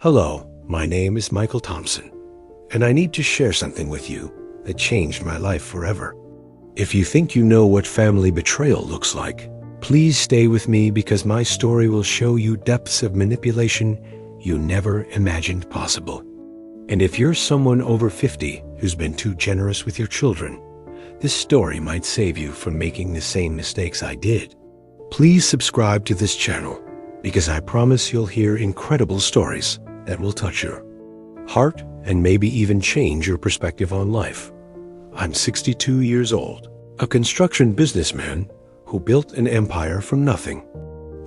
Hello, my name is Michael Thompson, and I need to share something with you that changed my life forever. If you think you know what family betrayal looks like, please stay with me because my story will show you depths of manipulation you never imagined possible. And if you're someone over 50 who's been too generous with your children, this story might save you from making the same mistakes I did. Please subscribe to this channel because I promise you'll hear incredible stories that will touch your heart and maybe even change your perspective on life. I'm 62 years old, a construction businessman who built an empire from nothing.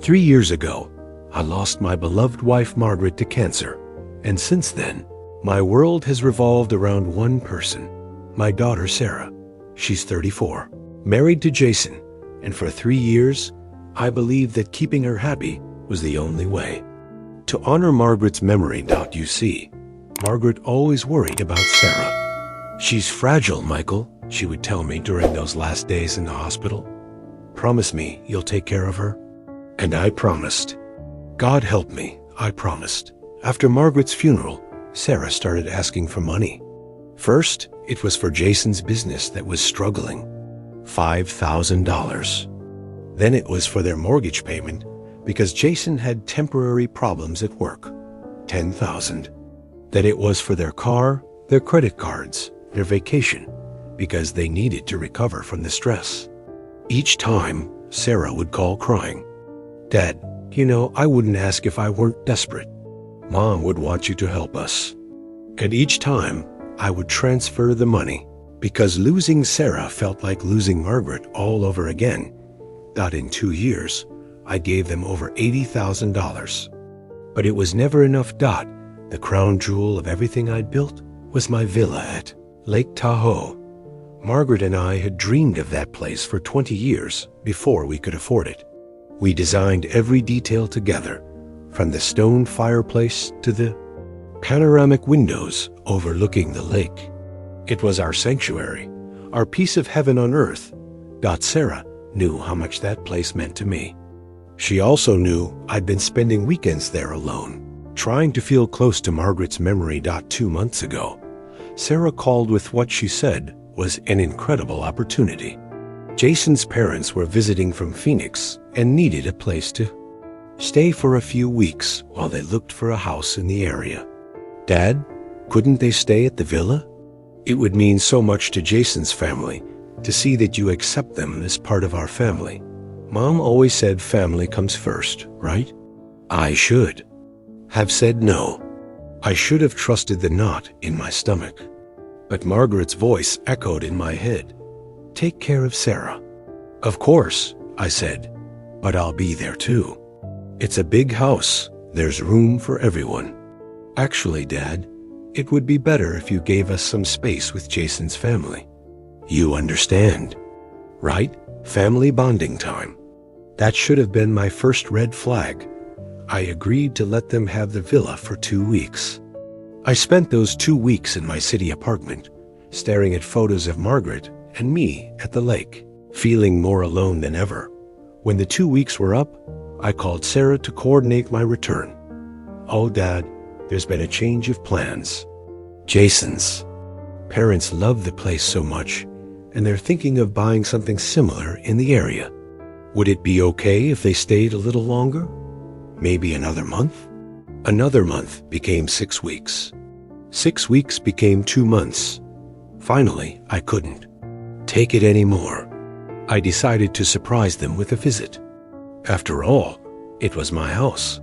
3 years ago, I lost my beloved wife Margaret to cancer, and since then, my world has revolved around one person, my daughter Sarah. She's 34, married to Jason, and for 3 years, I believed that keeping her happy was the only way. To honor Margaret's memory, you see, Margaret always worried about Sarah. She's fragile, Michael, she would tell me during those last days in the hospital. Promise me you'll take care of her. And I promised. God help me, I promised. After Margaret's funeral, Sarah started asking for money. First, it was for Jason's business that was struggling, $5,000. Then it was for their mortgage payment because Jason had temporary problems at work, $10,000. Then it was for their car, their credit cards, their vacation, because they needed to recover from the stress. Each time, Sarah would call crying. Dad, I wouldn't ask if I weren't desperate. Mom would want you to help us. And each time, I would transfer the money because losing Sarah felt like losing Margaret all over again. In 2 years, I gave them over $80,000. But it was never enough. The crown jewel of everything I'd built was my villa at Lake Tahoe. Margaret and I had dreamed of that place for 20 years before we could afford it. We designed every detail together, from the stone fireplace to the panoramic windows overlooking the lake. It was our sanctuary, our piece of heaven on earth. Sarah knew how much that place meant to me. She also knew I'd been spending weekends there alone, trying to feel close to Margaret's memory. 2 months ago, Sarah called with what she said was an incredible opportunity. Jason's parents were visiting from Phoenix and needed a place to stay for a few weeks while they looked for a house in the area. Dad, couldn't they stay at the villa? It would mean so much to Jason's family to see that you accept them as part of our family. Mom always said family comes first, right? I should have said no. I should have trusted the knot in my stomach. But Margaret's voice echoed in my head. Take care of Sarah. Of course, I said, but I'll be there too. It's a big house. There's room for everyone. Actually, Dad, it would be better if you gave us some space with Jason's family. You understand, right? Family bonding time. That should have been my first red flag. I agreed to let them have the villa for 2 weeks. I spent those 2 weeks in my city apartment, staring at photos of Margaret and me at the lake, feeling more alone than ever. When the 2 weeks were up, I called Sarah to coordinate my return. Oh, Dad, there's been a change of plans. Jason's parents love the place so much, and they're thinking of buying something similar in the area. Would it be okay if they stayed a little longer? Maybe another month? Another month became 6 weeks. 6 weeks became 2 months. Finally, I couldn't take it anymore. I decided to surprise them with a visit. After all, it was my house.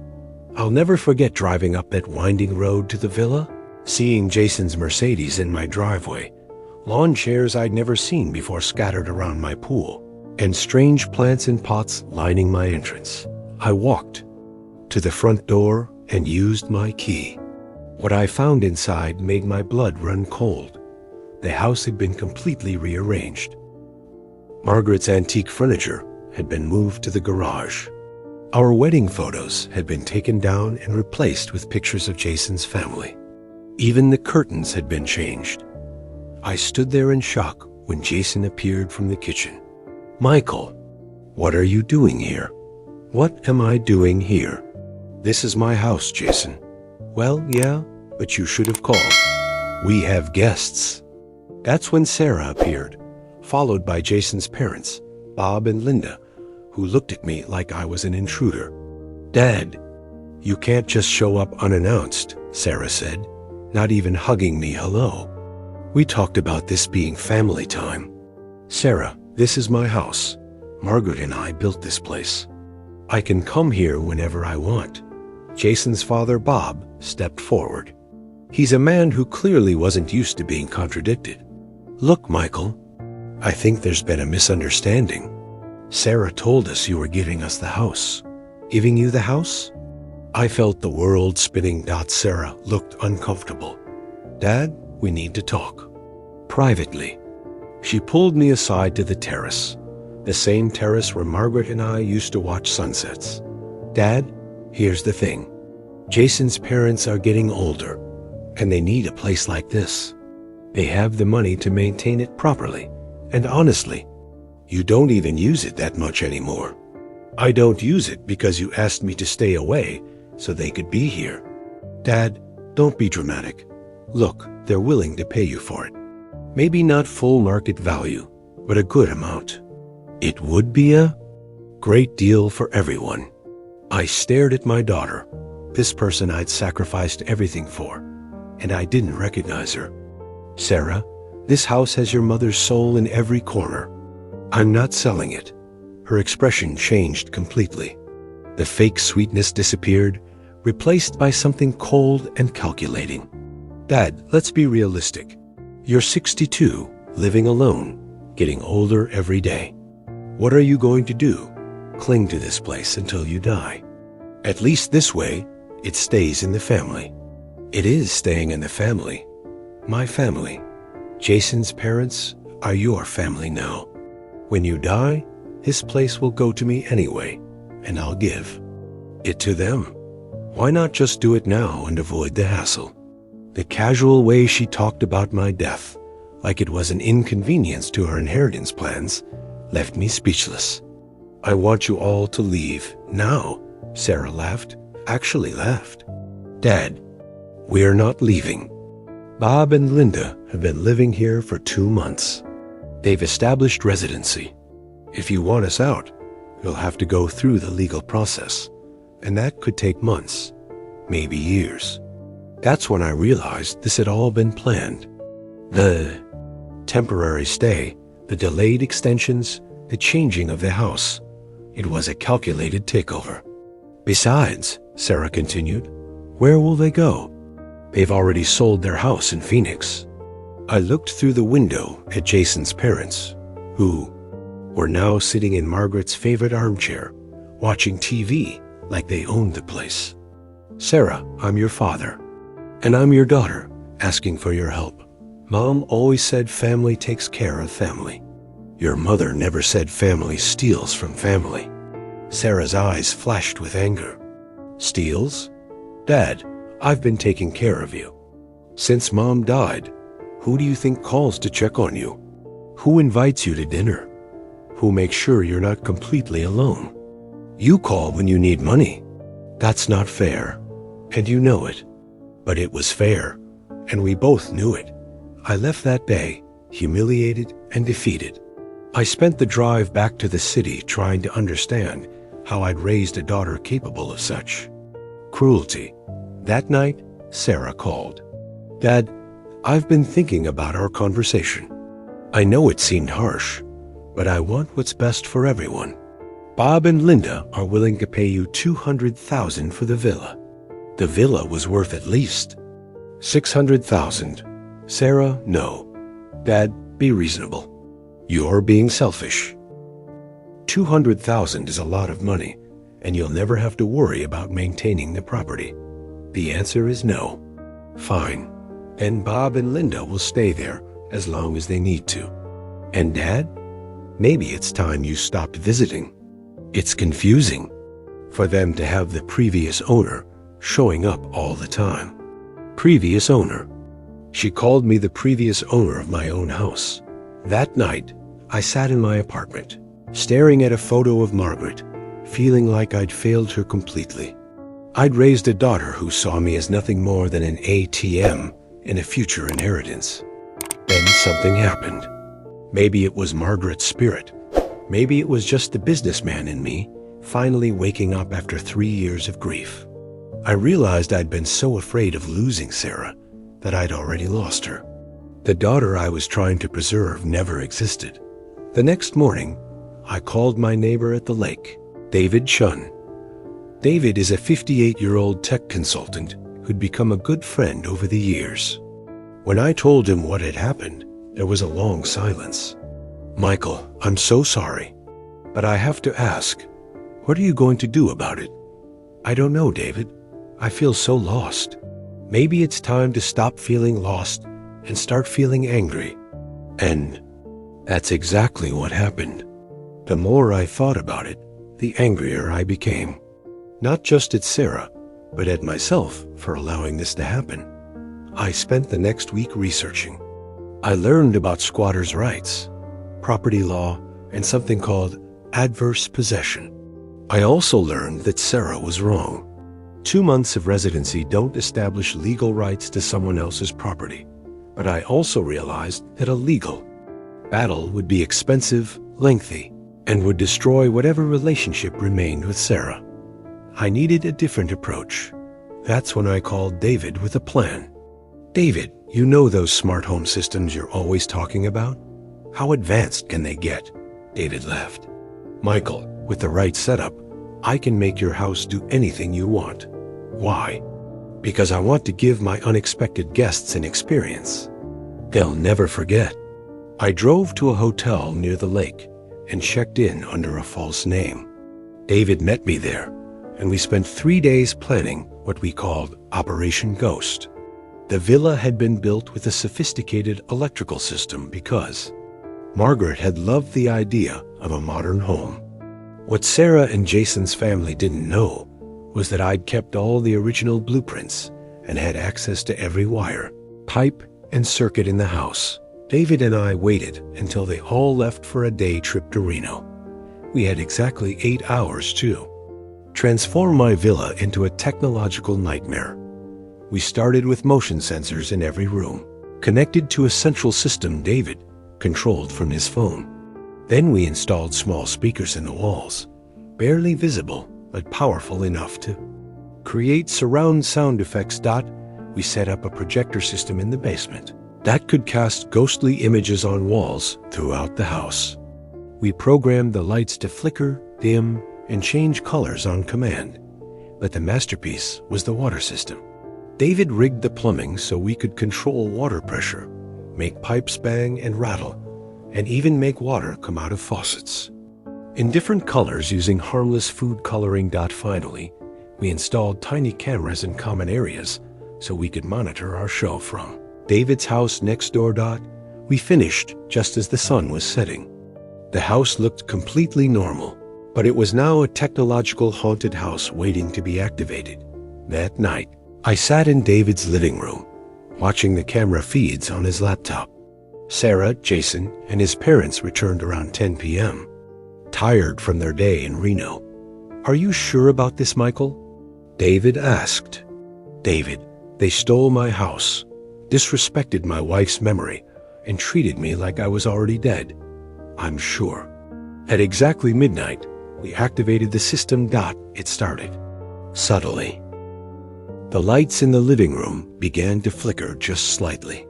I'll never forget driving up that winding road to the villa, seeing Jason's Mercedes in my driveway, lawn chairs I'd never seen before scattered around my pool, and strange plants in pots lining my entrance. I walked to the front door and used my key. What I found inside made my blood run cold. The house had been completely rearranged. Margaret's antique furniture had been moved to the garage. Our wedding photos had been taken down and replaced with pictures of Jason's family. Even the curtains had been changed. I stood there in shock when Jason appeared from the kitchen. Michael, what are you doing here? What am I doing here? This is my house, Jason. Well, yeah, but you should have called. We have guests. That's when Sarah appeared, followed by Jason's parents, Bob and Linda, who looked at me like I was an intruder. Dad, you can't just show up unannounced, Sarah said, not even hugging me hello. We talked about this being family time. Sarah, this is my house. Margaret and I built this place. I can come here whenever I want. Jason's father, Bob, stepped forward. He's a man who clearly wasn't used to being contradicted. Look, Michael, I think there's been a misunderstanding. Sarah told us you were giving us the house. Giving you the house? I felt the world spinning. Sarah looked uncomfortable. Dad, we need to talk. Privately. She pulled me aside to the terrace, the same terrace where Margaret and I used to watch sunsets. Dad, here's the thing. Jason's parents are getting older, and they need a place like this. They have the money to maintain it properly, and honestly, you don't even use it that much anymore. I don't use it because you asked me to stay away so they could be here. Dad, don't be dramatic. Look, they're willing to pay you for it. Maybe not full market value, but a good amount. It would be a great deal for everyone. I stared at my daughter, this person I'd sacrificed everything for, and I didn't recognize her. Sarah, this house has your mother's soul in every corner. I'm not selling it. Her expression changed completely. The fake sweetness disappeared, replaced by something cold and calculating. Dad, let's be realistic. You're 62, living alone, getting older every day. What are you going to do? Cling to this place until you die. At least this way, it stays in the family. It is staying in the family. My family. Jason's parents are your family now. When you die, his place will go to me anyway, and I'll give it to them. Why not just do it now and avoid the hassle? The casual way she talked about my death, like it was an inconvenience to her inheritance plans, left me speechless. I want you all to leave now, Sarah laughed, actually laughed. Dad, we're not leaving. Bob and Linda have been living here for 2 months. They've established residency. If you want us out, you'll have to go through the legal process, and that could take months, maybe years. That's when I realized this had all been planned. The temporary stay, the delayed extensions, the changing of the house. It was a calculated takeover. Besides, Sarah continued, where will they go? They've already sold their house in Phoenix. I looked through the window at Jason's parents, who were now sitting in Margaret's favorite armchair, watching TV like they owned the place. Sarah, I'm your father. And I'm your daughter, asking for your help. Mom always said family takes care of family. Your mother never said family steals from family. Sarah's eyes flashed with anger. Steals? Dad, I've been taking care of you. Since Mom died, who do you think calls to check on you? Who invites you to dinner? Who makes sure you're not completely alone? You call when you need money. That's not fair, and you know it. But it was fair, and we both knew it. I left that day, humiliated and defeated. I spent the drive back to the city trying to understand how I'd raised a daughter capable of such cruelty. That night, Sarah called. Dad, I've been thinking about our conversation. I know it seemed harsh, but I want what's best for everyone. Bob and Linda are willing to pay you $200,000 for the villa. The villa was worth at least $600,000. Sarah, no. Dad, be reasonable. You're being selfish. $200,000 is a lot of money, and you'll never have to worry about maintaining the property. The answer is no. Fine. And Bob and Linda will stay there as long as they need to. And Dad, maybe it's time you stopped visiting. It's confusing for them to have the previous owner showing up all the time. Previous owner. She called me the previous owner of my own house. That night, I sat in my apartment, staring at a photo of Margaret, feeling like I'd failed her completely. I'd raised a daughter who saw me as nothing more than an ATM in a future inheritance. Then something happened. Maybe it was Margaret's spirit. Maybe it was just the businessman in me finally waking up after 3 years of grief. I realized I'd been so afraid of losing Sarah that I'd already lost her. The daughter I was trying to preserve never existed. The next morning, I called my neighbor at the lake, David Chun. David is a 58-year-old tech consultant who'd become a good friend over the years. When I told him what had happened, there was a long silence. "Michael, I'm so sorry, but I have to ask, what are you going to do about it?" "I don't know, David. I feel so lost. Maybe it's time to stop feeling lost and start feeling angry." And that's exactly what happened. The more I thought about it, the angrier I became. Not just at Sarah, but at myself for allowing this to happen. I spent the next week researching. I learned about squatters' rights, property law, and something called adverse possession. I also learned that Sarah was wrong. 2 months of residency don't establish legal rights to someone else's property. But I also realized that a legal battle would be expensive, lengthy, and would destroy whatever relationship remained with Sarah. I needed a different approach. That's when I called David with a plan. "David, you know those smart home systems you're always talking about? How advanced can they get?" David laughed. "Michael, with the right setup, I can make your house do anything you want." "Why?" "Because I want to give my unexpected guests an experience they'll never forget." I drove to a hotel near the lake and checked in under a false name. David met me there, and we spent 3 days planning what we called Operation Ghost. The villa had been built with a sophisticated electrical system because Margaret had loved the idea of a modern home. What Sarah and Jason's family didn't know was that I'd kept all the original blueprints and had access to every wire, pipe, and circuit in the house. David and I waited until they all left for a day trip to Reno. We had exactly 8 hours, too. Transform my villa into a technological nightmare. We started with motion sensors in every room, connected to a central system David controlled from his phone. Then we installed small speakers in the walls, barely visible but powerful enough to create surround sound effects. We set up a projector system in the basement that could cast ghostly images on walls throughout the house. We programmed the lights to flicker, dim, and change colors on command. But the masterpiece was the water system. David rigged the plumbing so we could control water pressure, make pipes bang and rattle, and even make water come out of faucets in different colors using harmless food coloring. Finally, we installed tiny cameras in common areas so we could monitor our show from David's house next door. We finished just as the sun was setting. The house looked completely normal, but it was now a technological haunted house waiting to be activated. That night, I sat in David's living room, watching the camera feeds on his laptop. Sarah, Jason, and his parents returned around 10 p.m., tired from their day in Reno. "Are you sure about this, Michael?" David asked. "David, they stole my house, disrespected my wife's memory, and treated me like I was already dead. I'm sure." At exactly midnight, we activated the system. It started. Subtly. The lights in the living room began to flicker just slightly.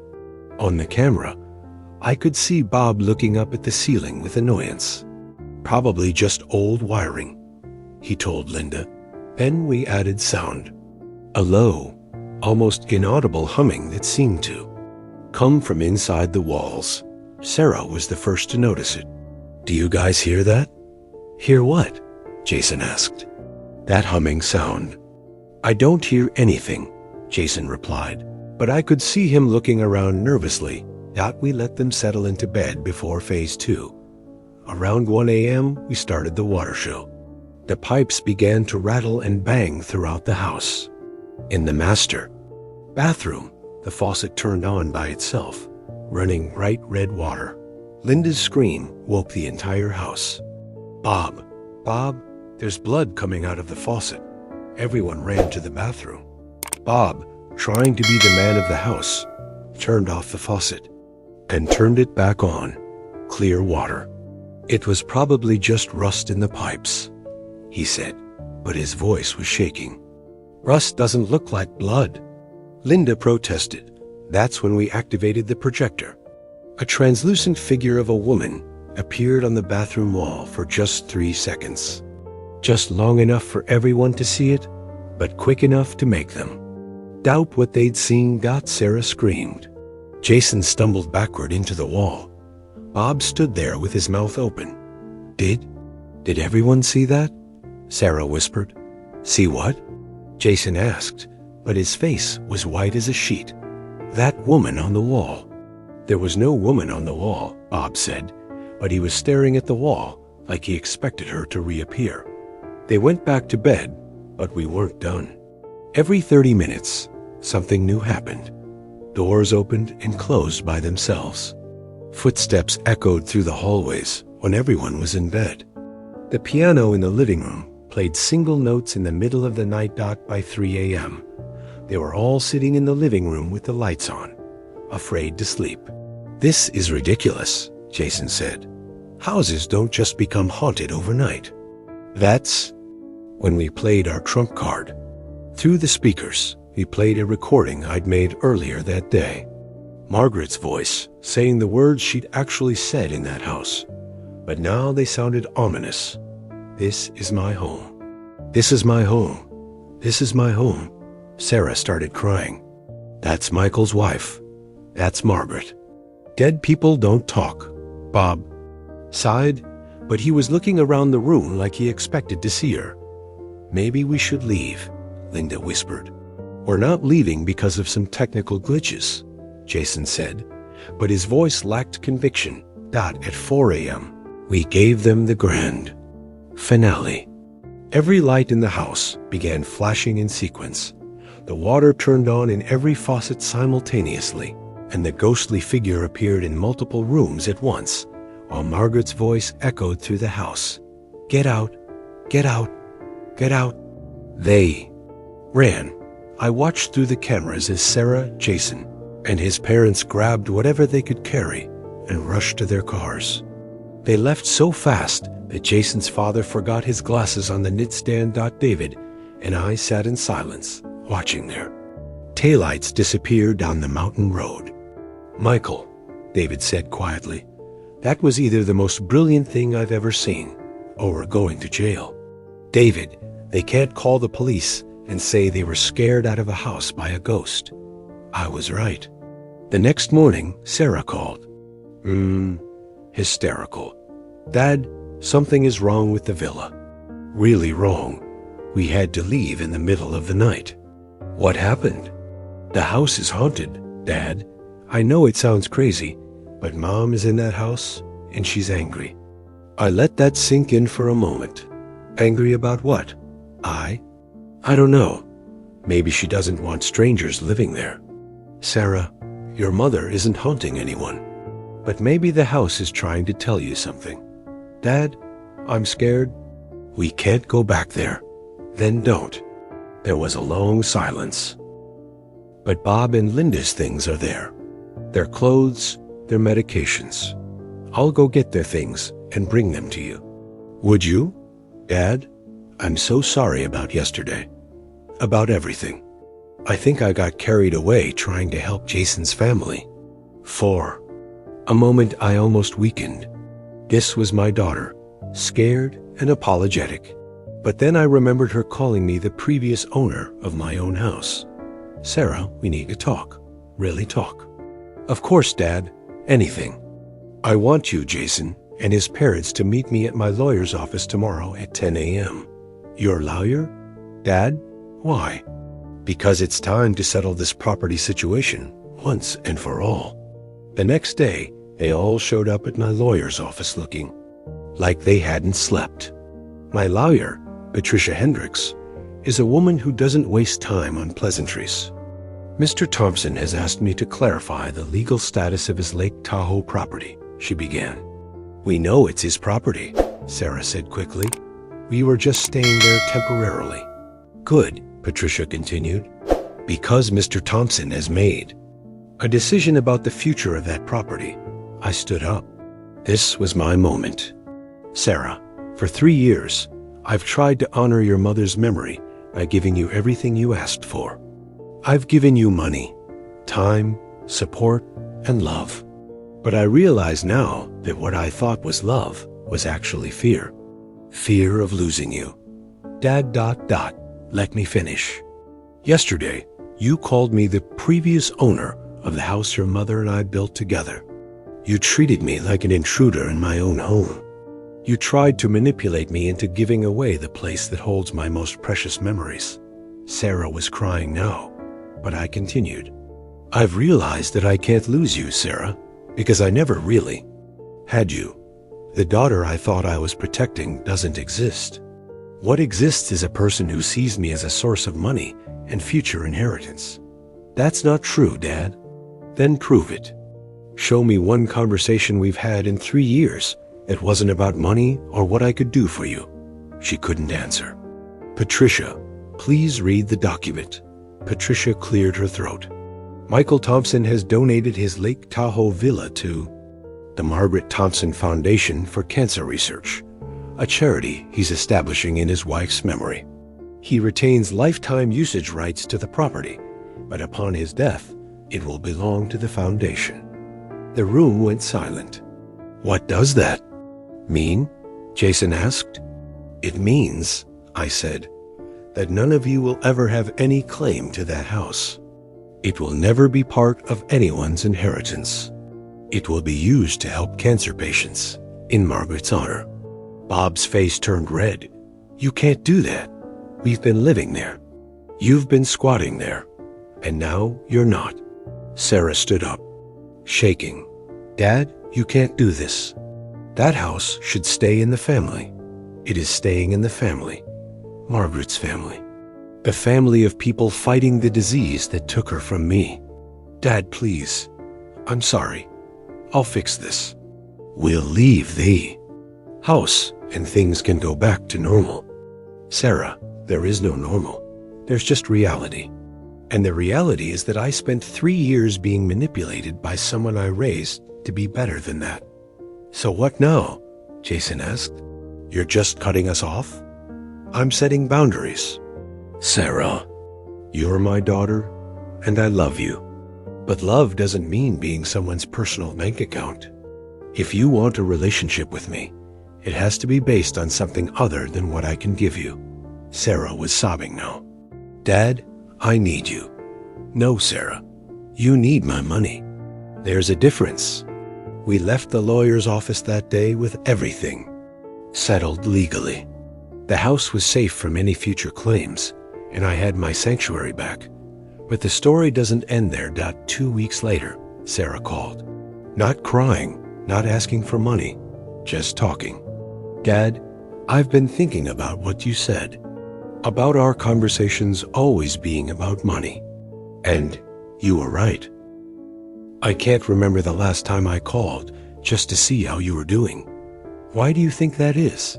On the camera, I could see Bob looking up at the ceiling with annoyance. "Probably just old wiring," he told Linda. Then we added sound. A low, almost inaudible humming that seemed to come from inside the walls. Sarah was the first to notice it. "Do you guys hear that?" "Hear what?" Jason asked. "That humming sound." "I don't hear anything," Jason replied, but I could see him looking around nervously. We let them settle into bed before phase 2. Around 1 a.m., we started the water show. The pipes began to rattle and bang throughout the house. In the master bathroom, the faucet turned on by itself, running bright red water. Linda's scream woke the entire house. Bob, there's blood coming out of the faucet." Everyone ran to the bathroom. Bob, trying to be the man of the house, turned off the faucet and turned it back on. Clear water. It was probably just rust in the pipes, he said, but his voice was shaking. Rust doesn't look like blood. Linda protested. That's when we activated the projector. A translucent figure of a woman appeared on the bathroom wall for just 3 seconds. Just long enough for everyone to see it, but quick enough to make them doubt what they'd seen. Sarah screamed. Jason stumbled backward into the wall. Bob stood there with his mouth open. Did everyone see that? Sarah whispered. See what? Jason asked, but his face was white as a sheet. That woman on the wall. There was no woman on the wall, Bob said, but he was staring at the wall like he expected her to reappear. They went back to bed, but we weren't done. Every 30 minutes, something new happened. Doors opened and closed by themselves. Footsteps echoed through the hallways when everyone was in bed. The piano in the living room played single notes in the middle of the night. By 3 a.m., they were all sitting in the living room with the lights on, afraid to sleep. This is ridiculous, Jason said. Houses don't just become haunted overnight. That's when we played our trump card. Through the speakers, we played a recording I'd made earlier that day. Margaret's voice, saying the words she'd actually said in that house. But now they sounded ominous. This is my home. This is my home. This is my home. Sarah started crying. That's Michael's wife. That's Margaret. Dead people don't talk. Bob sighed, but he was looking around the room like he expected to see her. Maybe we should leave, Linda whispered. We're not leaving because of some technical glitches, Jason said, but his voice lacked conviction. At 4 a.m., we gave them the grand finale. Every light in the house began flashing in sequence. The water turned on in every faucet simultaneously, and the ghostly figure appeared in multiple rooms at once, while Margaret's voice echoed through the house. Get out, get out, get out. They ran. I watched through the cameras as Sarah, Jason, and his parents grabbed whatever they could carry and rushed to their cars. They left so fast that Jason's father forgot his glasses on the nightstand. David and I sat in silence, watching their taillights disappear down the mountain road. Michael, David said quietly, that was either the most brilliant thing I've ever seen, or we're going to jail. David, they can't call the police and say they were scared out of a house by a ghost. I was right. The next morning, Sarah called. Hysterical. Dad, something is wrong with the villa. Really wrong. We had to leave in the middle of the night. What happened? The house is haunted, Dad. I know it sounds crazy, but Mom is in that house and she's angry. I let that sink in for a moment. Angry about what? I don't know. Maybe she doesn't want strangers living there. Sarah, your mother isn't haunting anyone. But maybe the house is trying to tell you something. Dad, I'm scared. We can't go back there. Then don't. There was a long silence. But Bob and Linda's things are there. Their clothes, their medications. I'll go get their things and bring them to you. Would you? Dad, I'm so sorry about yesterday. About everything. I think I got carried away trying to help Jason's family. For a moment I almost weakened. This was my daughter, scared and apologetic. But then I remembered her calling me the previous owner of my own house. Sarah, we need to talk. Really talk. Of course, Dad. Anything. I want you, Jason, and his parents to meet me at my lawyer's office tomorrow at 10 a.m. Your lawyer? Dad? Why? Because it's time to settle this property situation once and for all. The next day, they all showed up at my lawyer's office looking like they hadn't slept. My lawyer, Patricia Hendricks, is a woman who doesn't waste time on pleasantries. Mr. Thompson has asked me to clarify the legal status of his Lake Tahoe property, she began. We know it's his property, Sarah said quickly. We were just staying there temporarily. Good, Patricia continued, because Mr. Thompson has made a decision about the future of that property. I stood up. This was my moment. Sarah, for 3 years, I've tried to honor your mother's memory by giving you everything you asked for. I've given you money, time, support, and love. But I realize now that what I thought was love was actually fear. Fear of losing you. Dad. Let me finish. Yesterday, you called me the previous owner of the house your mother and I built together. You treated me like an intruder in my own home. You tried to manipulate me into giving away the place that holds my most precious memories. Sarah was crying now, but I continued. I've realized that I can't lose you, Sarah, because I never really had you. The daughter I thought I was protecting doesn't exist. What exists is a person who sees me as a source of money and future inheritance. That's not true, Dad. Then prove it. Show me one conversation we've had in 3 years. It wasn't about money or what I could do for you. She couldn't answer. Patricia, please read the document. Patricia cleared her throat. Michael Thompson has donated his Lake Tahoe villa to the Margaret Thompson Foundation for Cancer Research, a charity he's establishing in his wife's memory. He retains lifetime usage rights to the property, but upon his death, it will belong to the foundation. The room went silent. What does that mean? Jason asked. It means, I said, that none of you will ever have any claim to that house. It will never be part of anyone's inheritance. It will be used to help cancer patients in Margaret's honor. Bob's face turned red. You can't do that. We've been living there. You've been squatting there. And now you're not. Sarah stood up, shaking. Dad, you can't do this. That house should stay in the family. It is staying in the family. Margaret's family. The family of people fighting the disease that took her from me. Dad, please. I'm sorry. I'll fix this. We'll leave the house and things can go back to normal. Sarah, there is no normal. There's just reality. And the reality is that I spent 3 years being manipulated by someone I raised to be better than that. So what now? Jason asked. You're just cutting us off? I'm setting boundaries. Sarah, you're my daughter, and I love you. But love doesn't mean being someone's personal bank account. If you want a relationship with me, it has to be based on something other than what I can give you. Sarah was sobbing now. Dad, I need you. No, Sarah, you need my money. There's a difference. We left the lawyer's office that day with everything settled legally. The house was safe from any future claims, and I had my sanctuary back. But the story doesn't end there. 2 weeks later, Sarah called. Not crying, not asking for money, just talking. Dad, I've been thinking about what you said, about our conversations always being about money. And you were right. I can't remember the last time I called just to see how you were doing. Why do you think that is?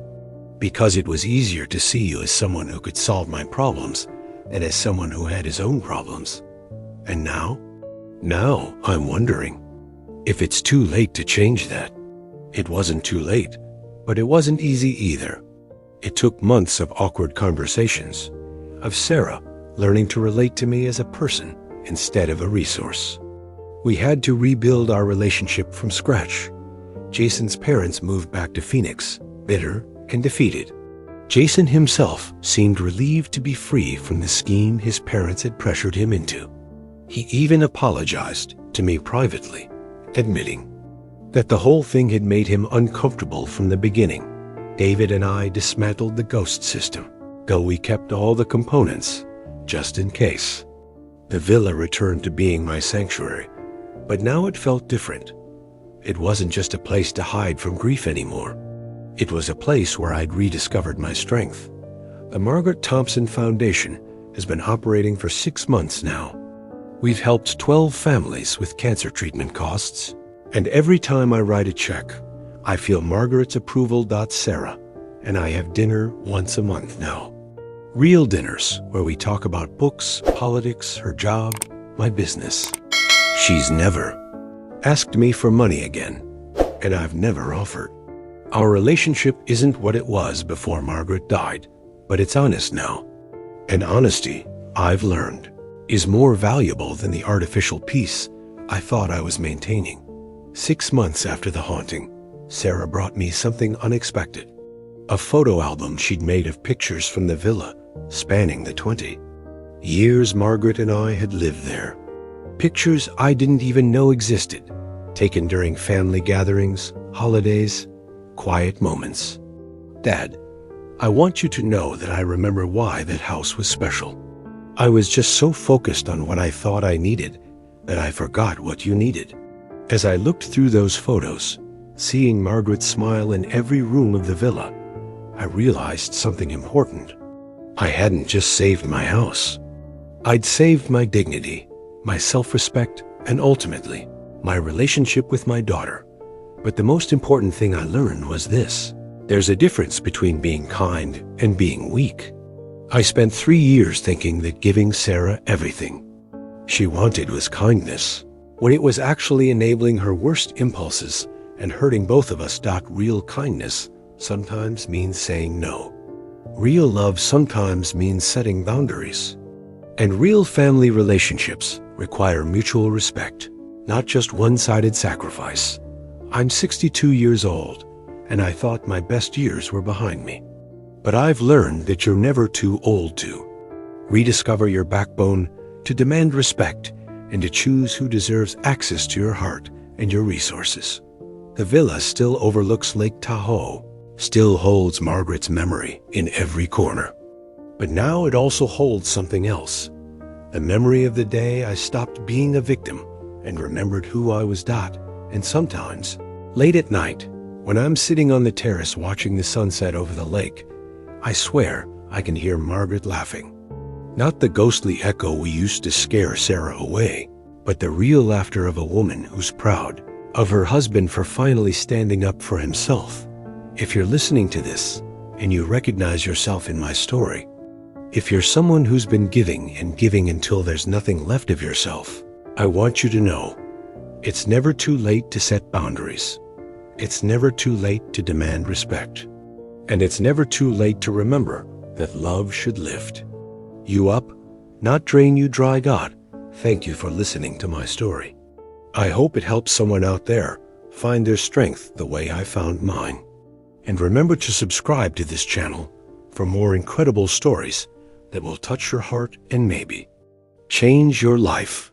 Because it was easier to see you as someone who could solve my problems than as someone who had his own problems. And now? Now I'm wondering if it's too late to change that. It wasn't too late, but it wasn't easy either. It took months of awkward conversations, of Sarah learning to relate to me as a person instead of a resource. We had to rebuild our relationship from scratch. Jason's parents moved back to Phoenix, bitter and defeated. Jason himself seemed relieved to be free from the scheme his parents had pressured him into. He even apologized to me privately, admitting that the whole thing had made him uncomfortable from the beginning. David and I dismantled the ghost system, though we kept all the components, just in case. The villa returned to being my sanctuary, but now it felt different. It wasn't just a place to hide from grief anymore. It was a place where I'd rediscovered my strength. The Margaret Thompson Foundation has been operating for 6 months now. We've helped 12 families with cancer treatment costs, and every time I write a check, I feel Margaret's approval. Sarah, and I have dinner once a month now. Real dinners where we talk about books, politics, her job, my business. She's never asked me for money again, and I've never offered. Our relationship isn't what it was before Margaret died, but it's honest now. And honesty, I've learned, is more valuable than the artificial peace I thought I was maintaining. 6 months after the haunting, Sarah brought me something unexpected. A photo album she'd made of pictures from the villa spanning the 20 years Margaret and I had lived there. Pictures I didn't even know existed, taken during family gatherings, holidays, quiet moments. Dad, I want you to know that I remember why that house was special. I was just so focused on what I thought I needed that I forgot what you needed. As I looked through those photos, seeing Margaret's smile in every room of the villa, I realized something important. I hadn't just saved my house. I'd saved my dignity, my self-respect, and ultimately, my relationship with my daughter. But the most important thing I learned was this. There's a difference between being kind and being weak. I spent 3 years thinking that giving Sarah everything she wanted was kindness, when it was actually enabling her worst impulses and hurting both of us. Real kindness sometimes means saying no. Real love sometimes means setting boundaries. And real family relationships require mutual respect, not just one-sided sacrifice. I'm 62 years old, and I thought my best years were behind me. But I've learned that you're never too old to rediscover your backbone, to demand respect, and to choose who deserves access to your heart and your resources. The villa still overlooks Lake Tahoe, still holds Margaret's memory in every corner. But now it also holds something else. The memory of the day I stopped being a victim and remembered who I was. And sometimes, late at night, when I'm sitting on the terrace watching the sunset over the lake, I swear I can hear Margaret laughing. Not the ghostly echo we used to scare Sarah away, but the real laughter of a woman who's proud of her husband for finally standing up for himself. If you're listening to this and you recognize yourself in my story, if you're someone who's been giving and giving until there's nothing left of yourself, I want you to know it's never too late to set boundaries. It's never too late to demand respect. And it's never too late to remember that love should lift you up, not drain you dry. Thank you for listening to my story. I hope it helps someone out there find their strength the way I found mine. And remember to subscribe to this channel for more incredible stories that will touch your heart and maybe change your life.